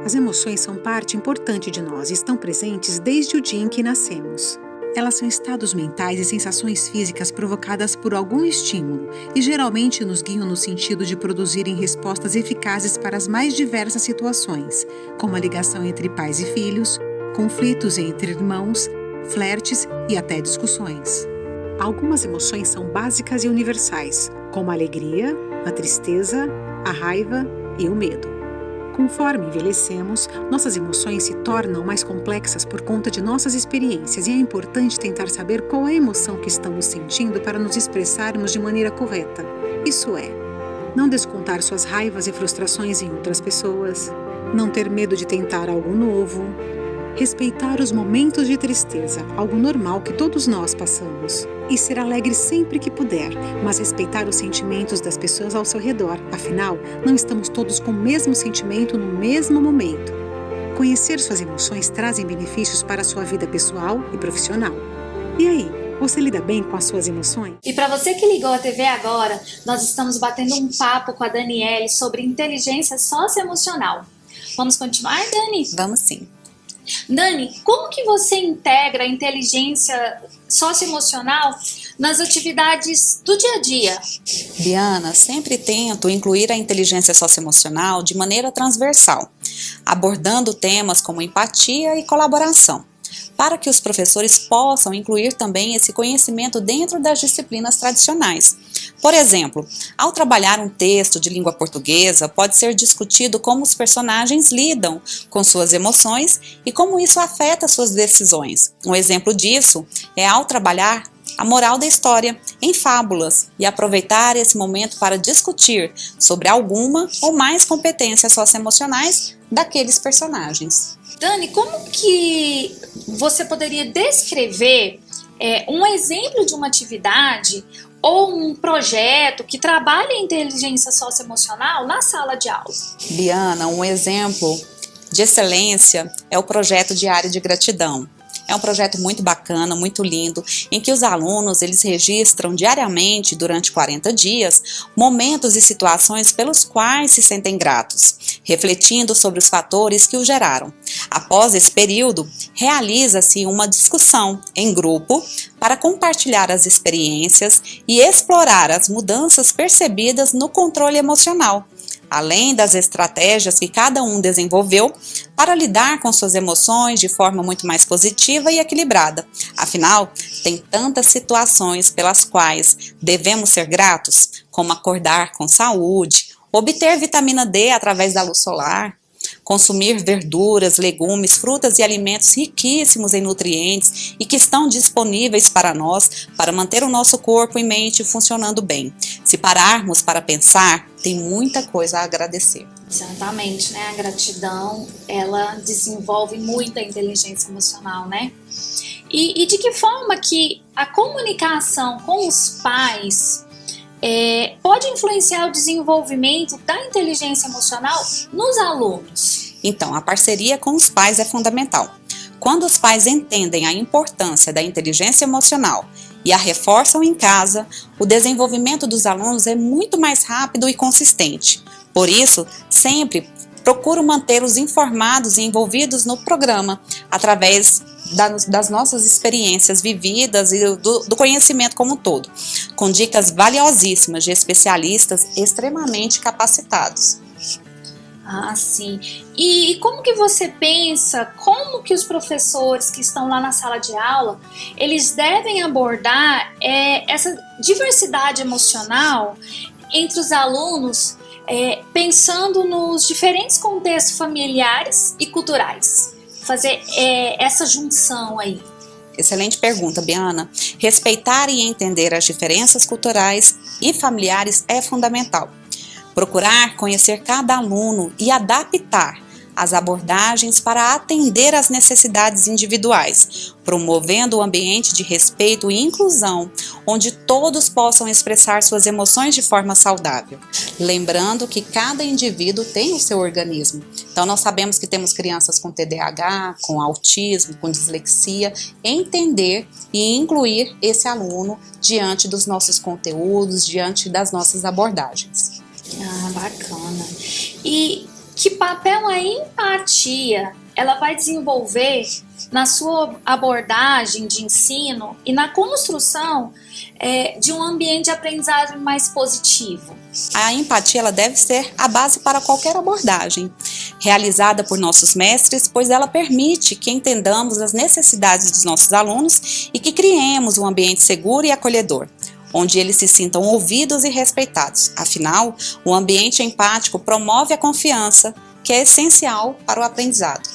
As emoções são parte importante de nós e estão presentes desde o dia em que nascemos. Elas são estados mentais e sensações físicas provocadas por algum estímulo e geralmente nos guiam no sentido de produzirem respostas eficazes para as mais diversas situações, como a ligação entre pais e filhos, conflitos entre irmãos, flertes e até discussões. Algumas emoções são básicas e universais, como a alegria, a tristeza, a raiva e o medo. Conforme envelhecemos, nossas emoções se tornam mais complexas por conta de nossas experiências e é importante tentar saber qual é a emoção que estamos sentindo para nos expressarmos de maneira correta. Isso é, não descontar suas raivas e frustrações em outras pessoas, não ter medo de tentar algo novo, respeitar os momentos de tristeza, algo normal que todos nós passamos, e ser alegre sempre que puder, mas respeitar os sentimentos das pessoas ao seu redor, afinal, não estamos todos com o mesmo sentimento no mesmo momento. Conhecer suas emoções trazem benefícios para a sua vida pessoal e profissional. E aí, você lida bem com as suas emoções? E para você que ligou a TV agora, nós estamos batendo um papo com a Daniele sobre inteligência socioemocional. Vamos continuar, Dani? Vamos sim. Dani, como que você integra a inteligência socioemocional nas atividades do dia a dia? Biana, sempre tento incluir a inteligência socioemocional de maneira transversal, abordando temas como empatia e colaboração, para que os professores possam incluir também esse conhecimento dentro das disciplinas tradicionais. Por exemplo, ao trabalhar um texto de língua portuguesa, pode ser discutido como os personagens lidam com suas emoções e como isso afeta suas decisões. Um exemplo disso é ao trabalhar a moral da história em fábulas e aproveitar esse momento para discutir sobre alguma ou mais competências socioemocionais daqueles personagens. Dani, como que você poderia descrever um exemplo de uma atividade ou um projeto que trabalha a inteligência socioemocional na sala de aula? Biana, um exemplo de excelência é o projeto Diário de Gratidão. É um projeto muito bacana, muito lindo, em que os alunos eles registram diariamente, durante 40 dias, momentos e situações pelos quais se sentem gratos, refletindo sobre os fatores que o geraram. Após esse período, realiza-se uma discussão em grupo para compartilhar as experiências e explorar as mudanças percebidas no controle emocional, além das estratégias que cada um desenvolveu para lidar com suas emoções de forma muito mais positiva e equilibrada. Afinal, tem tantas situações pelas quais devemos ser gratos, como acordar com saúde, obter vitamina D através da luz solar, consumir verduras, legumes, frutas e alimentos riquíssimos em nutrientes e que estão disponíveis para nós para manter o nosso corpo e mente funcionando bem. Se pararmos para pensar, tem muita coisa a agradecer. Exatamente, né? A gratidão, ela desenvolve muita inteligência emocional, né? E de que forma que a comunicação com os pais pode influenciar o desenvolvimento da inteligência emocional nos alunos? Então, a parceria com os pais é fundamental. Quando os pais entendem a importância da inteligência emocional e a reforçam em casa, o desenvolvimento dos alunos é muito mais rápido e consistente. Por isso, sempre procuro mantê-los informados e envolvidos no programa, através das nossas experiências vividas e do conhecimento como um todo, com dicas valiosíssimas de especialistas extremamente capacitados. Ah, sim. E como que você pensa, como que os professores que estão lá na sala de aula, eles devem abordar essa diversidade emocional entre os alunos, pensando nos diferentes contextos familiares e culturais? Fazer essa junção aí. Excelente pergunta, Biana. Respeitar e entender as diferenças culturais e familiares é fundamental. Procurar conhecer cada aluno e adaptar as abordagens para atender às necessidades individuais, promovendo um ambiente de respeito e inclusão, onde todos possam expressar suas emoções de forma saudável. Lembrando que cada indivíduo tem o seu organismo, Então nós sabemos que temos crianças com TDAH, com autismo, com dislexia, entender e incluir esse aluno diante dos nossos conteúdos, diante das nossas abordagens. Ah, bacana. E que papel a empatia ela vai desenvolver na sua abordagem de ensino e na construção de um ambiente de aprendizagem mais positivo? A empatia ela deve ser a base para qualquer abordagem, realizada por nossos mestres, pois ela permite que entendamos as necessidades dos nossos alunos e que criemos um ambiente seguro e acolhedor, onde eles se sintam ouvidos e respeitados. Afinal, o ambiente empático promove a confiança, que é essencial para o aprendizado.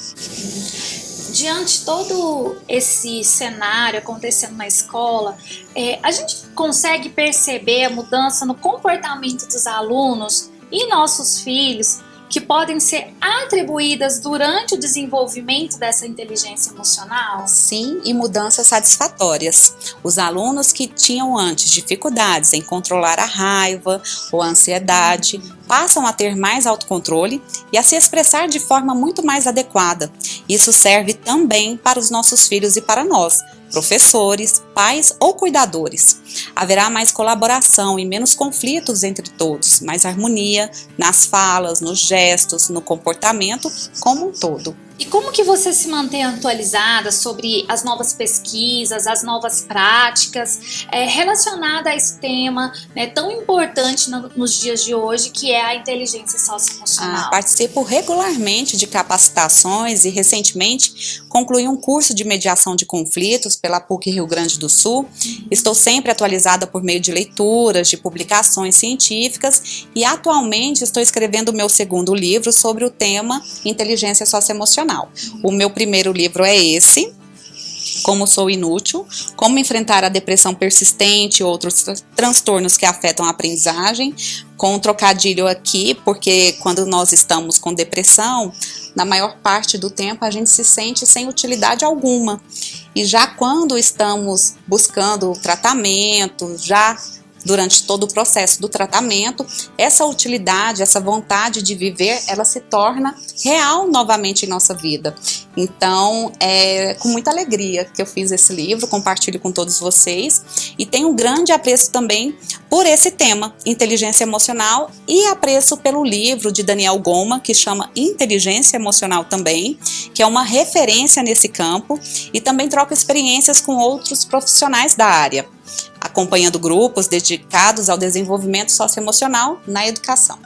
Diante de todo esse cenário acontecendo na escola, a gente consegue perceber a mudança no comportamento dos alunos e nossos filhos que podem ser atribuídas durante o desenvolvimento dessa inteligência emocional? Sim, e mudanças satisfatórias. Os alunos que tinham antes dificuldades em controlar a raiva ou a ansiedade passam a ter mais autocontrole e a se expressar de forma muito mais adequada. Isso serve também para os nossos filhos e para nós, professores, pais ou cuidadores. Haverá mais colaboração e menos conflitos entre todos, mais harmonia nas falas, nos gestos, no comportamento como um todo. E como que você se mantém atualizada sobre as novas pesquisas, as novas práticas relacionadas a esse tema tão importante nos dias de hoje, que é a inteligência socioemocional? Participo regularmente de capacitações e recentemente concluí um curso de mediação de conflitos pela PUC Rio Grande do Sul. Estou sempre atualizada por meio de leituras, de publicações científicas e atualmente estou escrevendo o meu segundo livro sobre o tema inteligência socioemocional. O meu primeiro livro é esse, Como Sou Inútil, Como Enfrentar a Depressão Persistente e Outros Transtornos que Afetam a Aprendizagem, com um trocadilho aqui, porque quando nós estamos com depressão, na maior parte do tempo a gente se sente sem utilidade alguma. E já quando estamos buscando tratamento, já durante todo o processo do tratamento, essa utilidade, essa vontade de viver, ela se torna real novamente em nossa vida. Então, é com muita alegria que eu fiz esse livro, compartilho com todos vocês e tenho um grande apreço também por esse tema, inteligência emocional, e apreço pelo livro de Daniel Goleman, que chama Inteligência Emocional também, que é uma referência nesse campo, e também troco experiências com outros profissionais da área, acompanhando grupos dedicados ao desenvolvimento socioemocional na educação.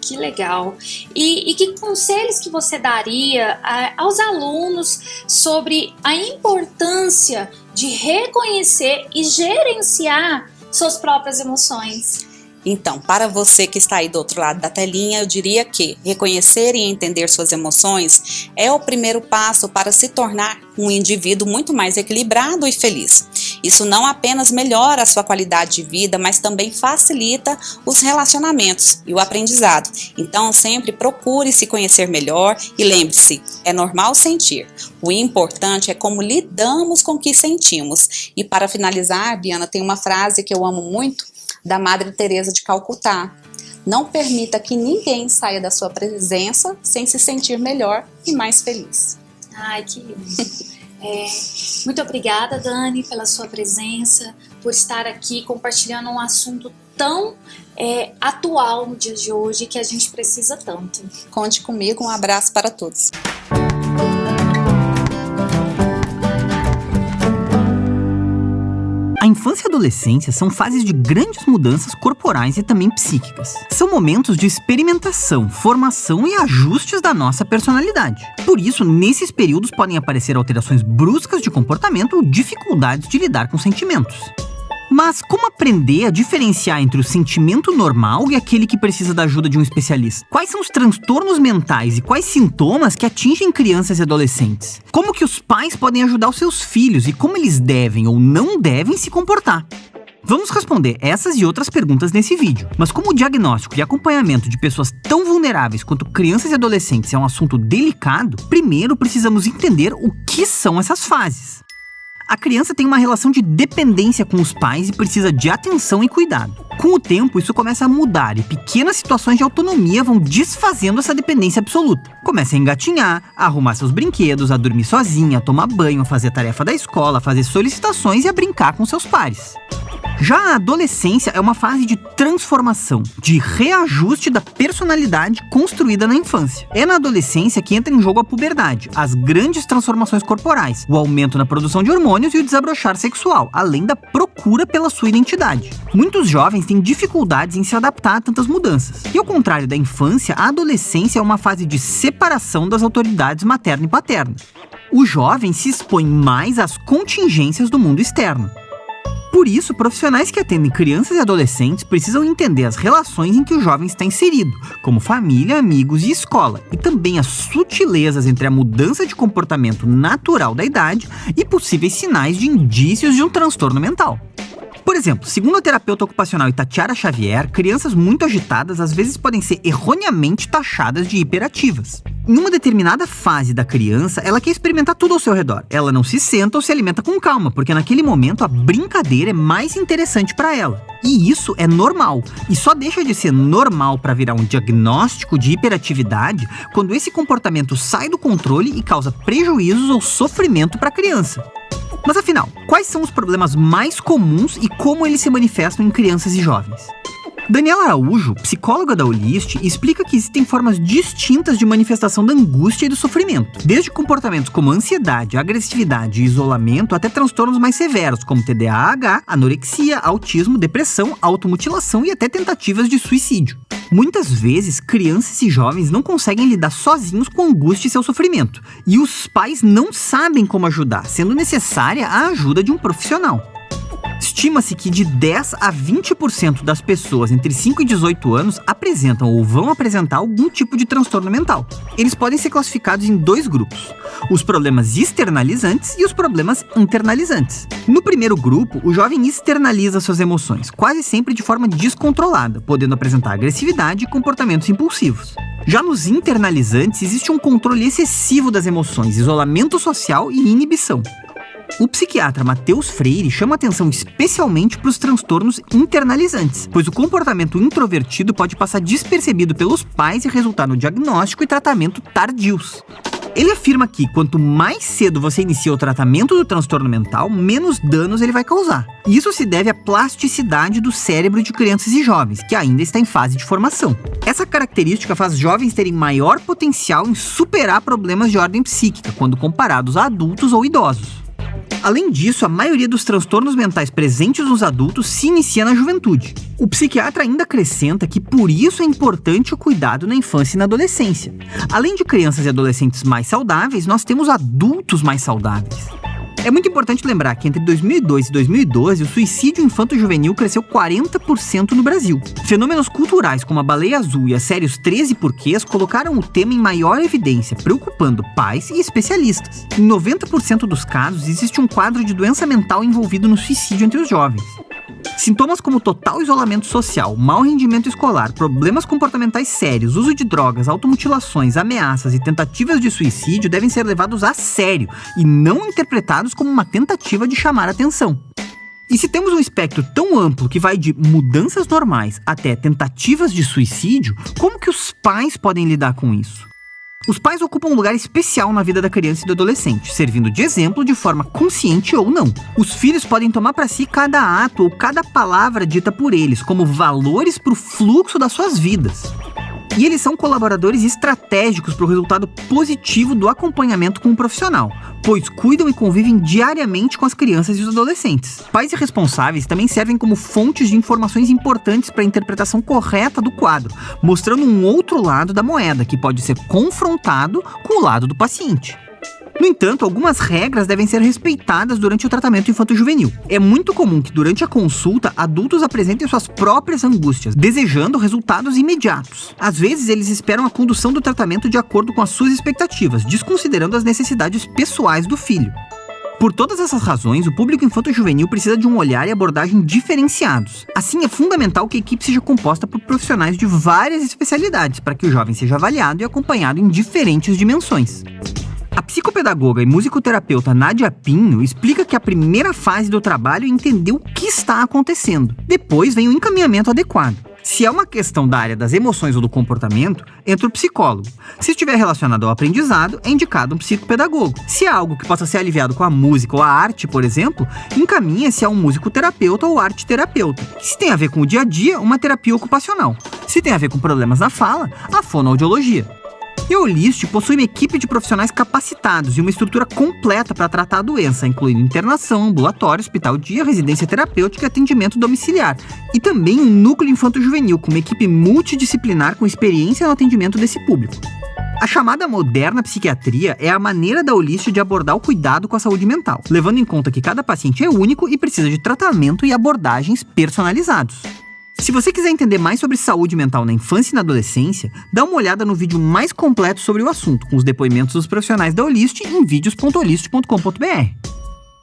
Que legal! E que conselhos que você daria aos alunos sobre a importância de reconhecer e gerenciar suas próprias emoções? Então, para você que está aí do outro lado da telinha, eu diria que reconhecer e entender suas emoções é o primeiro passo para se tornar um indivíduo muito mais equilibrado e feliz. Isso não apenas melhora a sua qualidade de vida, mas também facilita os relacionamentos e o aprendizado. Então, sempre procure se conhecer melhor e lembre-se, é normal sentir. O importante é como lidamos com o que sentimos. E para finalizar, Biana, tem uma frase que eu amo muito, da Madre Teresa de Calcutá: não permita que ninguém saia da sua presença sem se sentir melhor e mais feliz. Ai, que lindo. Muito obrigada, Dani, pela sua presença, por estar aqui compartilhando um assunto tão atual no dia de hoje, que a gente precisa tanto. Conte comigo, um abraço para todos. A infância e a adolescência são fases de grandes mudanças corporais e também psíquicas. São momentos de experimentação, formação e ajustes da nossa personalidade. Por isso, nesses períodos podem aparecer alterações bruscas de comportamento ou dificuldades de lidar com sentimentos. Mas como aprender a diferenciar entre o sentimento normal e aquele que precisa da ajuda de um especialista? Quais são os transtornos mentais e quais sintomas que atingem crianças e adolescentes? Como que os pais podem ajudar os seus filhos e como eles devem ou não devem se comportar? Vamos responder essas e outras perguntas nesse vídeo. Mas como o diagnóstico e acompanhamento de pessoas tão vulneráveis quanto crianças e adolescentes é um assunto delicado, primeiro precisamos entender o que são essas fases. A criança tem uma relação de dependência com os pais e precisa de atenção e cuidado. Com o tempo, isso começa a mudar e pequenas situações de autonomia vão desfazendo essa dependência absoluta. Começa a engatinhar, a arrumar seus brinquedos, a dormir sozinha, a tomar banho, a fazer tarefa da escola, a fazer solicitações e a brincar com seus pares. Já a adolescência é uma fase de transformação, de reajuste da personalidade construída na infância. É na adolescência que entra em jogo a puberdade, as grandes transformações corporais, o aumento na produção de hormônios e o desabrochar sexual, além da procura pela sua identidade. Muitos jovens têm dificuldades em se adaptar a tantas mudanças. E ao contrário da infância, a adolescência é uma fase de separação das autoridades materna e paterna. O jovem se expõe mais às contingências do mundo externo. Por isso, profissionais que atendem crianças e adolescentes precisam entender as relações em que o jovem está inserido, como família, amigos e escola, e também as sutilezas entre a mudança de comportamento natural da idade e possíveis sinais de indícios de um transtorno mental. Por exemplo, segundo a terapeuta ocupacional Itatiara Xavier, crianças muito agitadas às vezes podem ser erroneamente taxadas de hiperativas. Em uma determinada fase da criança, ela quer experimentar tudo ao seu redor. Ela não se senta ou se alimenta com calma, porque naquele momento a brincadeira é mais interessante para ela. E isso é normal. E só deixa de ser normal para virar um diagnóstico de hiperatividade quando esse comportamento sai do controle e causa prejuízos ou sofrimento para a criança. Mas afinal, quais são os problemas mais comuns e como eles se manifestam em crianças e jovens? Daniela Araújo, psicóloga da Olist, explica que existem formas distintas de manifestação da angústia e do sofrimento, desde comportamentos como ansiedade, agressividade e isolamento até transtornos mais severos, como TDAH, anorexia, autismo, depressão, automutilação e até tentativas de suicídio. Muitas vezes, crianças e jovens não conseguem lidar sozinhos com a angústia e seu sofrimento, e os pais não sabem como ajudar, sendo necessária a ajuda de um profissional. Estima-se que de 10 a 20% das pessoas entre 5 e 18 anos apresentam ou vão apresentar algum tipo de transtorno mental. Eles podem ser classificados em 2 grupos: os problemas externalizantes e os problemas internalizantes. No primeiro grupo, o jovem externaliza suas emoções, quase sempre de forma descontrolada, podendo apresentar agressividade e comportamentos impulsivos. Já nos internalizantes, existe um controle excessivo das emoções, isolamento social e inibição. O psiquiatra Matheus Freire chama atenção especialmente para os transtornos internalizantes, pois o comportamento introvertido pode passar despercebido pelos pais e resultar no diagnóstico e tratamento tardios. Ele afirma que quanto mais cedo você inicia o tratamento do transtorno mental, menos danos ele vai causar. E isso se deve à plasticidade do cérebro de crianças e jovens, que ainda está em fase de formação. Essa característica faz jovens terem maior potencial em superar problemas de ordem psíquica, quando comparados a adultos ou idosos. Além disso, a maioria dos transtornos mentais presentes nos adultos se inicia na juventude. O psiquiatra ainda acrescenta que por isso é importante o cuidado na infância e na adolescência. Além de crianças e adolescentes mais saudáveis, nós temos adultos mais saudáveis. É muito importante lembrar que entre 2002 e 2012, o suicídio infanto-juvenil cresceu 40% no Brasil. Fenômenos culturais como a Baleia Azul e a série Os 13 Porquês colocaram o tema em maior evidência, preocupando pais e especialistas. Em 90% dos casos, existe um quadro de doença mental envolvido no suicídio entre os jovens. Sintomas como total isolamento social, mau rendimento escolar, problemas comportamentais sérios, uso de drogas, automutilações, ameaças e tentativas de suicídio devem ser levados a sério e não interpretados como uma tentativa de chamar atenção. E se temos um espectro tão amplo que vai de mudanças normais até tentativas de suicídio, como que os pais podem lidar com isso? Os pais ocupam um lugar especial na vida da criança e do adolescente, servindo de exemplo de forma consciente ou não. Os filhos podem tomar para si cada ato ou cada palavra dita por eles, como valores para o fluxo das suas vidas. E eles são colaboradores estratégicos para o resultado positivo do acompanhamento com um profissional, pois cuidam e convivem diariamente com as crianças e os adolescentes. Pais responsáveis também servem como fontes de informações importantes para a interpretação correta do quadro, mostrando um outro lado da moeda, que pode ser confrontado com o lado do paciente. No entanto, algumas regras devem ser respeitadas durante o tratamento infanto-juvenil. É muito comum que durante a consulta, adultos apresentem suas próprias angústias, desejando resultados imediatos. Às vezes, eles esperam a condução do tratamento de acordo com as suas expectativas, desconsiderando as necessidades pessoais do filho. Por todas essas razões, o público infanto-juvenil precisa de um olhar e abordagem diferenciados. Assim, é fundamental que a equipe seja composta por profissionais de várias especialidades, para que o jovem seja avaliado e acompanhado em diferentes dimensões. A psicopedagoga e musicoterapeuta Nádia Pinho explica que a primeira fase do trabalho é entender o que está acontecendo. Depois vem o encaminhamento adequado. Se é uma questão da área das emoções ou do comportamento, entra o psicólogo. Se estiver relacionado ao aprendizado, é indicado um psicopedagogo. Se é algo que possa ser aliviado com a música ou a arte, por exemplo, encaminha-se a um musicoterapeuta ou arte-terapeuta. Se tem a ver com o dia a dia, uma terapia ocupacional. Se tem a ver com problemas na fala, a fonoaudiologia. E a Olist possui uma equipe de profissionais capacitados e uma estrutura completa para tratar a doença, incluindo internação, ambulatório, hospital-dia, residência terapêutica e atendimento domiciliar. E também um núcleo infanto-juvenil, com uma equipe multidisciplinar com experiência no atendimento desse público. A chamada moderna psiquiatria é a maneira da Olist de abordar o cuidado com a saúde mental, levando em conta que cada paciente é único e precisa de tratamento e abordagens personalizados. Se você quiser entender mais sobre saúde mental na infância e na adolescência, dá uma olhada no vídeo mais completo sobre o assunto, com os depoimentos dos profissionais da Olist em vídeos.olist.com.br.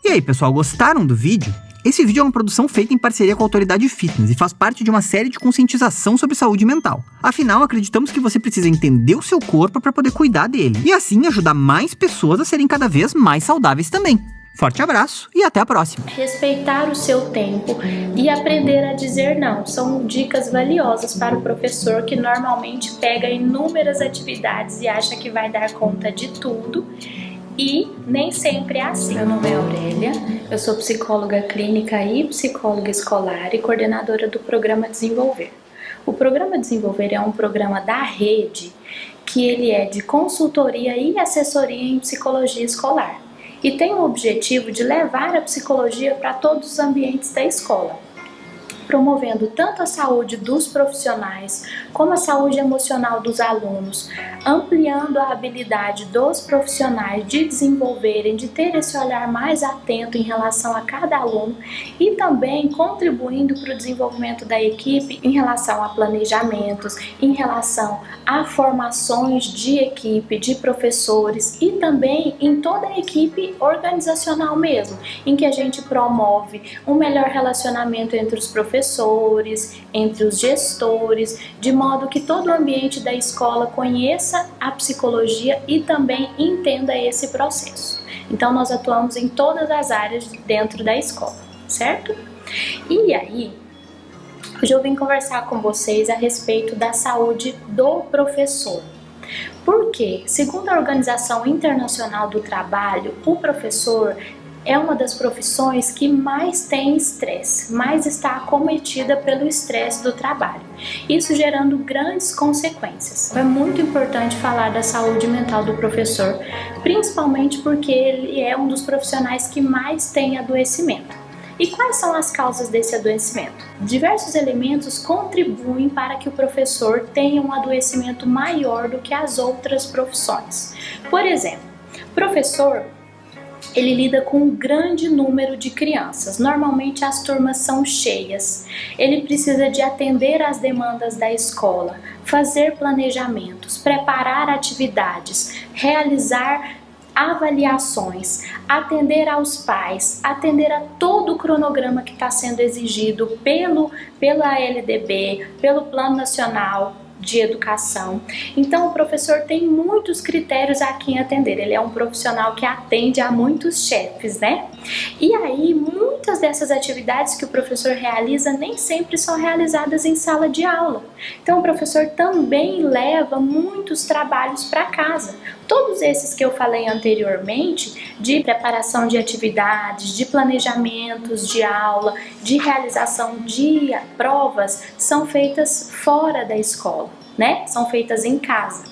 E aí, pessoal, gostaram do vídeo? Esse vídeo é uma produção feita em parceria com a Autoridade Fitness e faz parte de uma série de conscientização sobre saúde mental. Afinal, acreditamos que você precisa entender o seu corpo para poder cuidar dele e assim ajudar mais pessoas a serem cada vez mais saudáveis também. Forte abraço e até a próxima! Respeitar o seu tempo e aprender a dizer não são dicas valiosas para o professor que normalmente pega inúmeras atividades e acha que vai dar conta de tudo, e nem sempre é assim. Meu nome é Aurélia, eu sou psicóloga clínica e psicóloga escolar e coordenadora do programa Desenvolver. O programa Desenvolver é um programa da rede que ele é de consultoria e assessoria em psicologia escolar. E tem o objetivo de levar a psicologia para todos os ambientes da escola, promovendo tanto a saúde dos profissionais como a saúde emocional dos alunos, ampliando a habilidade dos profissionais de desenvolverem, de ter esse olhar mais atento em relação a cada aluno e também contribuindo para o desenvolvimento da equipe em relação a planejamentos, em relação a formações de equipe, de professores e também em toda a equipe organizacional mesmo, em que a gente promove um melhor relacionamento entre os professores, entre os gestores, de modo que todo o ambiente da escola conheça a psicologia e também entenda esse processo. Então nós atuamos em todas as áreas dentro da escola, certo? E aí, hoje eu vim conversar com vocês a respeito da saúde do professor. Porque, segundo a Organização Internacional do Trabalho, o professor é uma das profissões que mais tem estresse, mais está acometida pelo estresse do trabalho, isso gerando grandes consequências. É muito importante falar da saúde mental do professor, principalmente porque ele é um dos profissionais que mais tem adoecimento. E quais são as causas desse adoecimento? Diversos elementos contribuem para que o professor tenha um adoecimento maior do que as outras profissões. Por exemplo, professor, ele lida com um grande número de crianças, normalmente as turmas são cheias. Ele precisa de atender às demandas da escola, fazer planejamentos, preparar atividades, realizar avaliações, atender aos pais, atender a todo o cronograma que está sendo exigido pela LDB, pelo Plano Nacional de Educação. Então o professor tem muitos critérios a quem atender, ele é um profissional que atende a muitos chefes, né? E aí muitas dessas atividades que o professor realiza nem sempre são realizadas em sala de aula. Então o professor também leva muitos trabalhos para casa. Todos esses que eu falei anteriormente, de preparação de atividades, de planejamentos de aula, de realização de provas, são feitas fora da escola, né? São feitas em casa.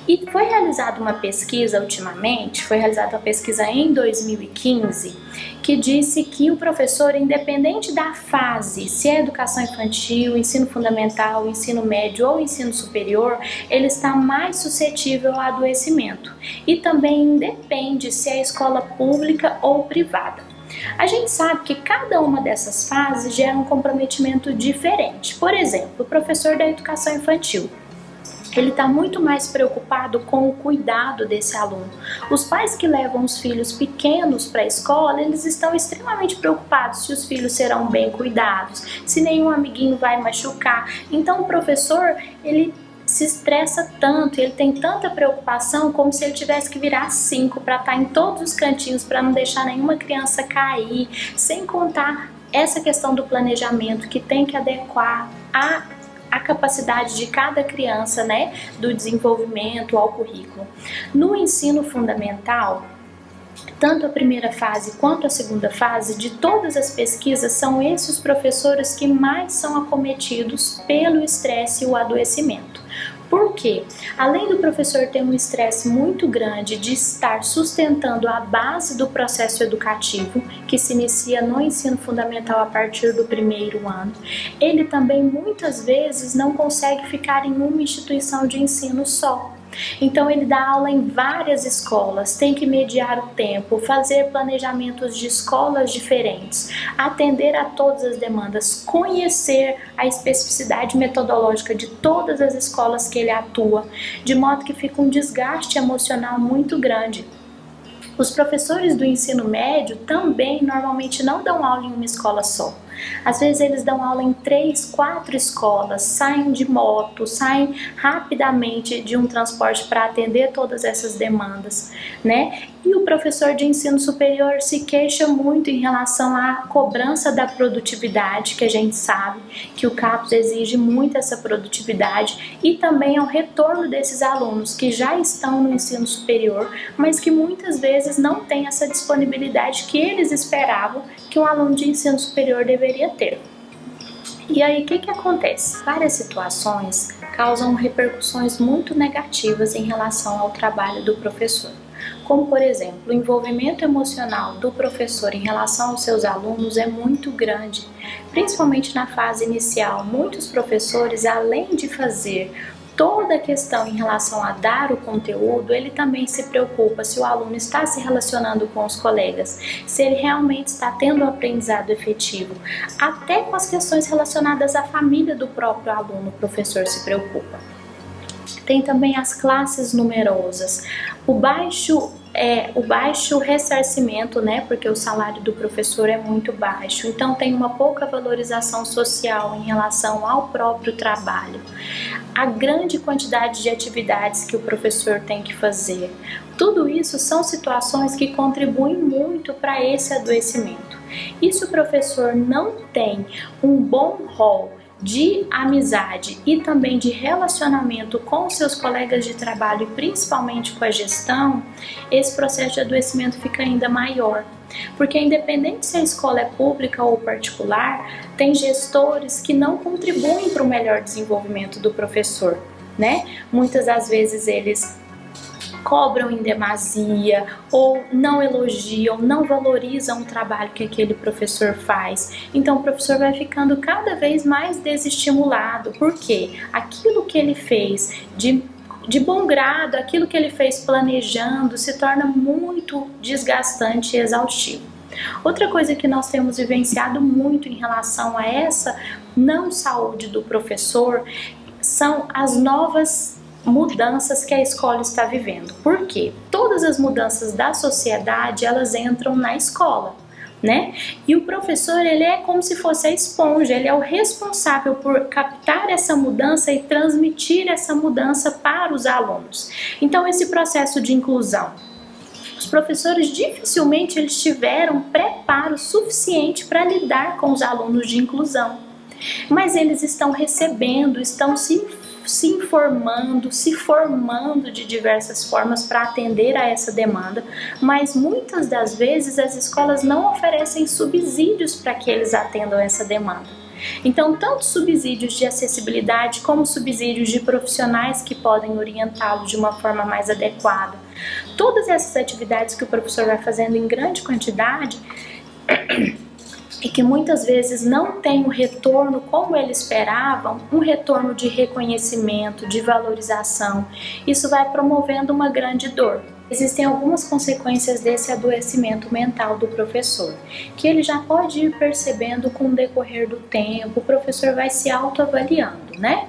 E foi realizada uma pesquisa ultimamente, foi realizada uma pesquisa em 2015, que disse que o professor, independente da fase, se é educação infantil, ensino fundamental, ensino médio ou ensino superior, ele está mais suscetível ao adoecimento. E também independe se é escola pública ou privada. A gente sabe que cada uma dessas fases gera um comprometimento diferente. Por exemplo, o professor da educação infantil, ele está muito mais preocupado com o cuidado desse aluno. Os pais que levam os filhos pequenos para a escola, eles estão extremamente preocupados se os filhos serão bem cuidados, se nenhum amiguinho vai machucar. Então o professor, ele se estressa tanto, ele tem tanta preocupação como se ele tivesse que virar 5 para estar em todos os cantinhos, para não deixar nenhuma criança cair, sem contar essa questão do planejamento que tem que adequar a capacidade de cada criança, né, do desenvolvimento ao currículo. No ensino fundamental, tanto a primeira fase quanto a segunda fase, de todas as pesquisas, são esses os professores que mais são acometidos pelo estresse e o adoecimento. Por quê? Além do professor ter um estresse muito grande de estar sustentando a base do processo educativo, que se inicia no ensino fundamental a partir do primeiro ano, ele também muitas vezes não consegue ficar em uma instituição de ensino só. Então ele dá aula em várias escolas, tem que mediar o tempo, fazer planejamentos de escolas diferentes, atender a todas as demandas, conhecer a especificidade metodológica de todas as escolas que ele atua, de modo que fica um desgaste emocional muito grande. Os professores do ensino médio também normalmente não dão aula em uma escola só. Às vezes eles dão aula em 3, 4 escolas, saem de moto, saem rapidamente de um transporte para atender todas essas demandas, né? E o professor de ensino superior se queixa muito em relação à cobrança da produtividade, que a gente sabe que o CAPES exige muito essa produtividade, e também ao retorno desses alunos que já estão no ensino superior, mas que muitas vezes não têm essa disponibilidade que eles esperavam que um aluno de ensino superior deveria ter. E aí, o que acontece? Várias situações causam repercussões muito negativas em relação ao trabalho do professor. Como, por exemplo, o envolvimento emocional do professor em relação aos seus alunos é muito grande, principalmente na fase inicial. Muitos professores, além de fazer toda a questão em relação a dar o conteúdo, ele também se preocupa se o aluno está se relacionando com os colegas, se ele realmente está tendo um aprendizado efetivo. Até com as questões relacionadas à família do próprio aluno, o professor se preocupa. Tem também as classes numerosas, o baixo ressarcimento, né, porque o salário do professor é muito baixo, então tem uma pouca valorização social em relação ao próprio trabalho. A grande quantidade de atividades que o professor tem que fazer. Tudo isso são situações que contribuem muito para esse adoecimento. E se o professor não tem um bom rol de amizade e também de relacionamento com seus colegas de trabalho e principalmente com a gestão, esse processo de adoecimento fica ainda maior. Porque independente se a escola é pública ou particular, tem gestores que não contribuem para o melhor desenvolvimento do professor, né? Muitas das vezes eles cobram em demasia ou não elogiam, não valorizam o trabalho que aquele professor faz. Então o professor vai ficando cada vez mais desestimulado, porque aquilo que ele fez de bom grado, aquilo que ele fez planejando, se torna muito desgastante e exaustivo. Outra coisa que nós temos vivenciado muito em relação a essa não saúde do professor são as novas mudanças que a escola está vivendo. Por quê? Todas as mudanças da sociedade, elas entram na escola, né? E o professor, ele é como se fosse a esponja, ele é o responsável por captar essa mudança e transmitir essa mudança para os alunos. Então, esse processo de inclusão, os professores dificilmente eles tiveram preparo suficiente para lidar com os alunos de inclusão, mas eles estão recebendo, estão se informando, se formando de diversas formas para atender a essa demanda, mas muitas das vezes as escolas não oferecem subsídios para que eles atendam essa demanda. Então, tanto subsídios de acessibilidade como subsídios de profissionais que podem orientá-lo de uma forma mais adequada. Todas essas atividades que o professor vai fazendo em grande quantidade e que muitas vezes não tem o retorno como eles esperavam, um retorno de reconhecimento, de valorização, isso vai promovendo uma grande dor. Existem algumas consequências desse adoecimento mental do professor, que ele já pode ir percebendo com o decorrer do tempo, o professor vai se autoavaliando, né?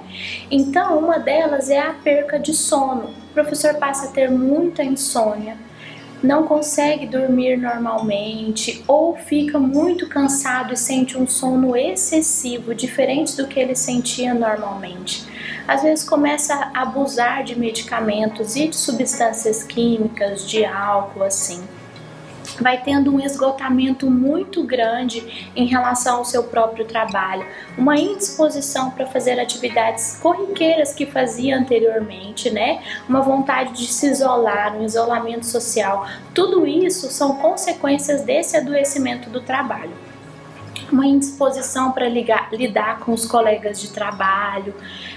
Então, uma delas é a perca de sono. O professor passa a ter muita insônia, não consegue dormir normalmente ou fica muito cansado e sente um sono excessivo, diferente do que ele sentia normalmente. Às vezes começa a abusar de medicamentos e de substâncias químicas, de álcool, assim. Vai tendo um esgotamento muito grande em relação ao seu próprio trabalho, uma indisposição para fazer atividades corriqueiras que fazia anteriormente, né? Uma vontade de se isolar, um isolamento social. Tudo isso são consequências desse adoecimento do trabalho. Uma indisposição para lidar com os colegas de trabalho.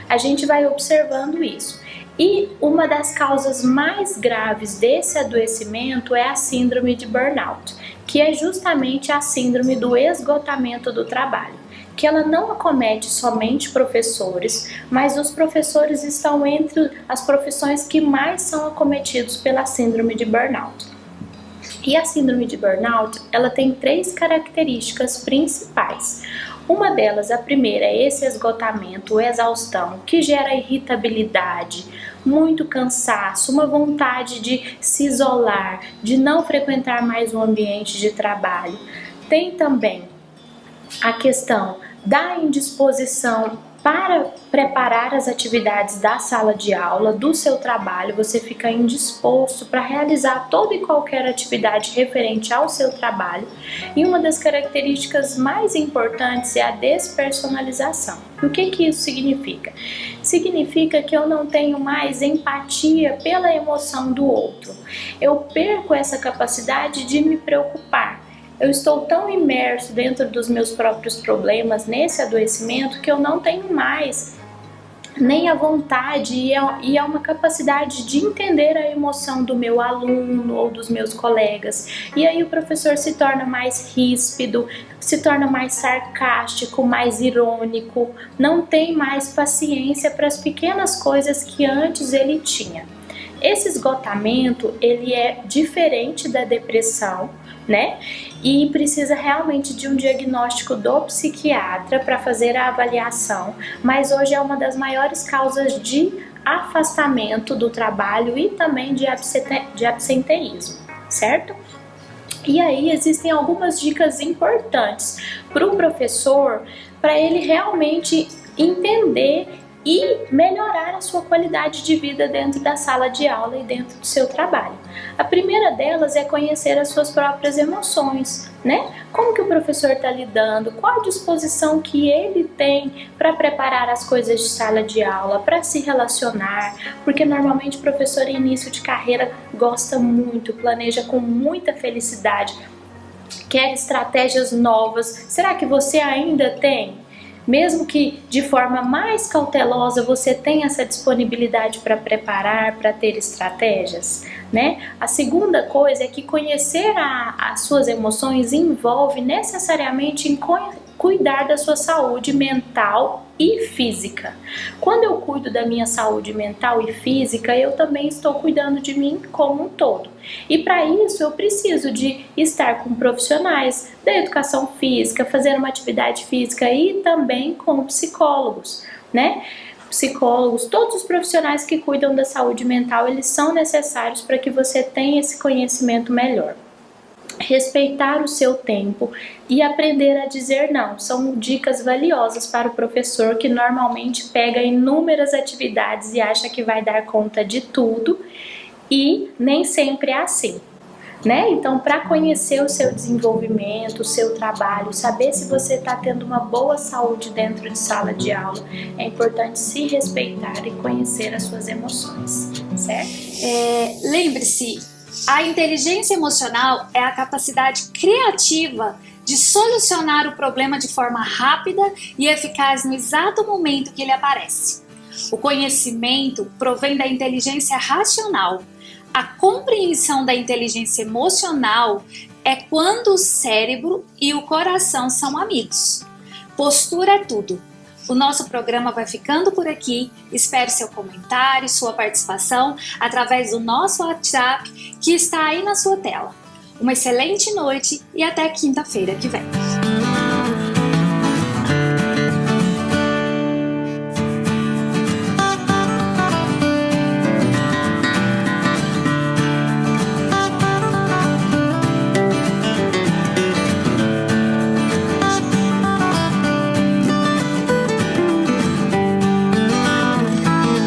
A gente vai observando isso. E uma das causas mais graves desse adoecimento é a síndrome de burnout, que é justamente a síndrome do esgotamento do trabalho, que ela não acomete somente professores, mas os professores estão entre as profissões que mais são acometidos pela síndrome de burnout. E a síndrome de burnout, ela tem 3 características principais. Uma delas, a primeira, é esse esgotamento, exaustão, que gera irritabilidade, muito cansaço, uma vontade de se isolar, de não frequentar mais o ambiente de trabalho. Tem também a questão da indisposição para preparar as atividades da sala de aula, do seu trabalho. Você fica indisposto para realizar toda e qualquer atividade referente ao seu trabalho. E uma das características mais importantes é a despersonalização. O que isso significa? Significa que eu não tenho mais empatia pela emoção do outro. Eu perco essa capacidade de me preocupar. Eu estou tão imerso dentro dos meus próprios problemas nesse adoecimento que eu não tenho mais nem a vontade e é uma capacidade de entender a emoção do meu aluno ou dos meus colegas. E aí o professor se torna mais ríspido, se torna mais sarcástico, mais irônico, não tem mais paciência para as pequenas coisas que antes ele tinha. Esse esgotamento, ele é diferente da depressão, né? E precisa realmente de um diagnóstico do psiquiatra para fazer a avaliação, mas hoje é uma das maiores causas de afastamento do trabalho e também de absenteísmo, certo? E aí existem algumas dicas importantes para o professor, para ele realmente entender e melhorar a sua qualidade de vida dentro da sala de aula e dentro do seu trabalho. A primeira delas é conhecer as suas próprias emoções, né? Como que o professor está lidando, qual a disposição que ele tem para preparar as coisas de sala de aula, para se relacionar, porque normalmente o professor em início de carreira gosta muito, planeja com muita felicidade, quer estratégias novas. Será que você ainda tem? Mesmo que de forma mais cautelosa, você tem essa disponibilidade para preparar, para ter estratégias, né? A segunda coisa é que conhecer as suas emoções envolve necessariamente em cuidar da sua saúde mental e física. Quando eu cuido da minha saúde mental e física, eu também estou cuidando de mim como um todo. E para isso eu preciso de estar com profissionais da educação física, fazer uma atividade física e também com psicólogos, né? Psicólogos, todos os profissionais que cuidam da saúde mental, eles são necessários para que você tenha esse conhecimento melhor. Respeitar o seu tempo e aprender a dizer não são dicas valiosas para o professor que normalmente pega inúmeras atividades e acha que vai dar conta de tudo e nem sempre é assim, né? Então, para conhecer o seu desenvolvimento, o seu trabalho, saber se você está tendo uma boa saúde dentro de sala de aula, é importante se respeitar e conhecer as suas emoções, certo? Lembre-se, a inteligência emocional é a capacidade criativa de solucionar o problema de forma rápida e eficaz no exato momento que ele aparece. O conhecimento provém da inteligência racional. A compreensão da inteligência emocional é quando o cérebro e o coração são amigos. Postura é tudo. O nosso programa vai ficando por aqui. Espero seu comentário, sua participação através do nosso WhatsApp que está aí na sua tela. Uma excelente noite e até quinta-feira que vem.